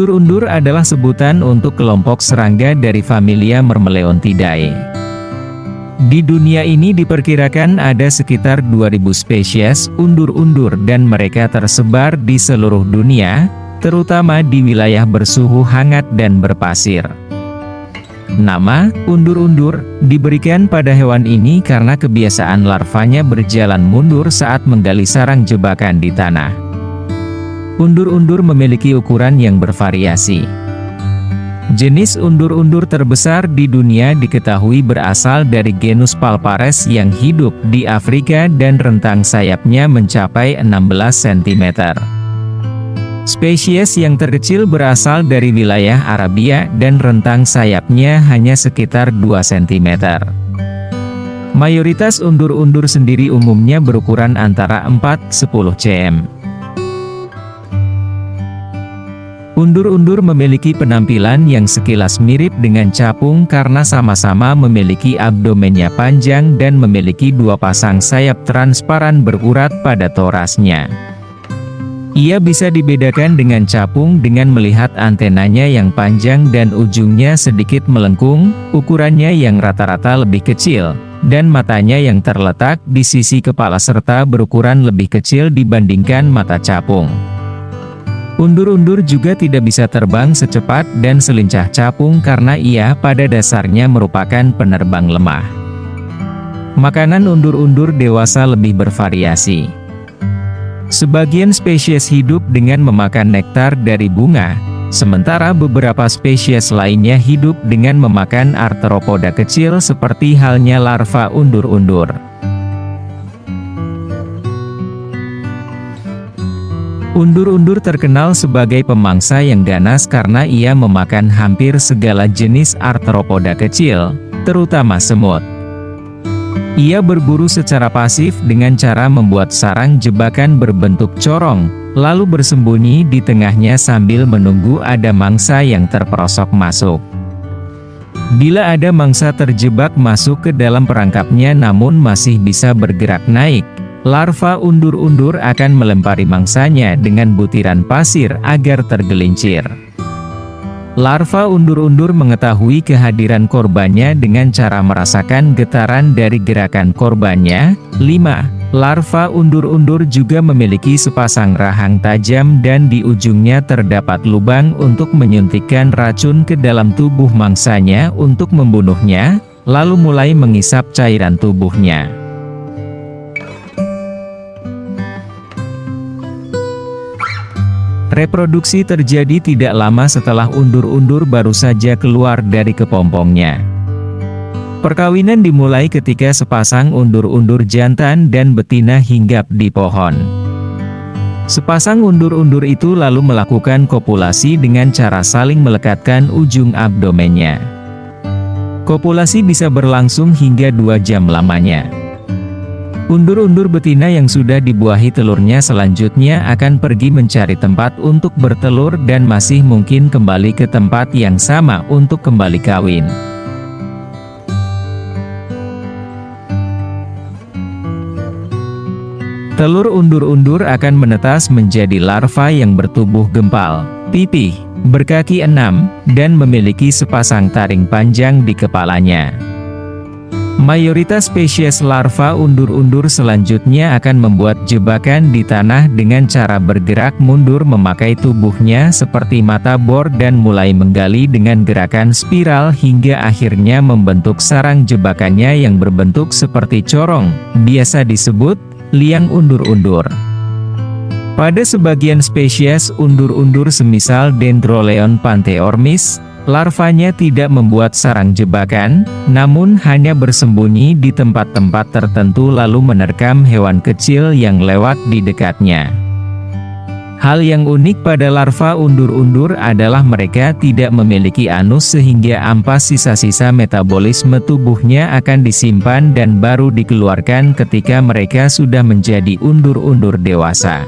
Undur-undur adalah sebutan untuk kelompok serangga dari familia Myrmeleontidae. Di dunia ini diperkirakan ada sekitar 2000 spesies undur-undur dan mereka tersebar di seluruh dunia, terutama di wilayah bersuhu hangat dan berpasir. Nama, undur-undur, diberikan pada hewan ini karena kebiasaan larvanya berjalan mundur saat menggali sarang jebakan di tanah. Undur-undur memiliki ukuran yang bervariasi. Jenis undur-undur terbesar di dunia diketahui berasal dari genus Palpares yang hidup di Afrika dan rentang sayapnya mencapai 16 cm. Spesies yang terkecil berasal dari wilayah Arabia dan rentang sayapnya hanya sekitar 2 cm. Mayoritas undur-undur sendiri umumnya berukuran antara 4–10 cm. Undur-undur memiliki penampilan yang sekilas mirip dengan capung karena sama-sama memiliki abdomennya panjang dan memiliki 2 pasang sayap transparan berurat pada torasnya. Ia bisa dibedakan dengan capung dengan melihat antenanya yang panjang dan ujungnya sedikit melengkung, ukurannya yang rata-rata lebih kecil, dan matanya yang terletak di sisi kepala serta berukuran lebih kecil dibandingkan mata capung. Undur-undur juga tidak bisa terbang secepat dan selincah capung karena ia pada dasarnya merupakan penerbang lemah. Makanan undur-undur dewasa lebih bervariasi. Sebagian spesies hidup dengan memakan nektar dari bunga, sementara beberapa spesies lainnya hidup dengan memakan arthropoda kecil seperti halnya larva undur-undur. Undur-undur terkenal sebagai pemangsa yang ganas karena ia memakan hampir segala jenis arthropoda kecil, terutama semut. Ia berburu secara pasif dengan cara membuat sarang jebakan berbentuk corong, lalu bersembunyi di tengahnya sambil menunggu ada mangsa yang terperosok masuk. Bila ada mangsa terjebak masuk ke dalam perangkapnya namun masih bisa bergerak naik, larva undur-undur akan melempari mangsanya dengan butiran pasir agar tergelincir. Larva undur-undur mengetahui kehadiran korbannya dengan cara merasakan getaran dari gerakan korbannya. 5. Larva undur-undur juga memiliki sepasang rahang tajam dan di ujungnya terdapat lubang untuk menyuntikkan racun ke dalam tubuh mangsanya untuk membunuhnya, lalu mulai mengisap cairan tubuhnya. Reproduksi terjadi tidak lama setelah undur-undur baru saja keluar dari kepompongnya. Perkawinan dimulai ketika sepasang undur-undur jantan dan betina hinggap di pohon. Sepasang undur-undur itu lalu melakukan kopulasi dengan cara saling melekatkan ujung abdomennya. Kopulasi bisa berlangsung hingga 2 jam lamanya. Undur-undur betina yang sudah dibuahi telurnya selanjutnya akan pergi mencari tempat untuk bertelur dan masih mungkin kembali ke tempat yang sama untuk kembali kawin. Telur undur-undur akan menetas menjadi larva yang bertubuh gempal, pipih, berkaki 6, dan memiliki sepasang taring panjang di kepalanya. Mayoritas spesies larva undur-undur selanjutnya akan membuat jebakan di tanah dengan cara bergerak mundur memakai tubuhnya seperti mata bor dan mulai menggali dengan gerakan spiral hingga akhirnya membentuk sarang jebakannya yang berbentuk seperti corong, biasa disebut liang undur-undur. Pada sebagian spesies undur-undur semisal Dendroleon pantheormis, larvanya tidak membuat sarang jebakan, namun hanya bersembunyi di tempat-tempat tertentu lalu menerkam hewan kecil yang lewat di dekatnya. Hal yang unik pada larva undur-undur adalah mereka tidak memiliki anus sehingga ampas sisa-sisa metabolisme tubuhnya akan disimpan dan baru dikeluarkan ketika mereka sudah menjadi undur-undur dewasa.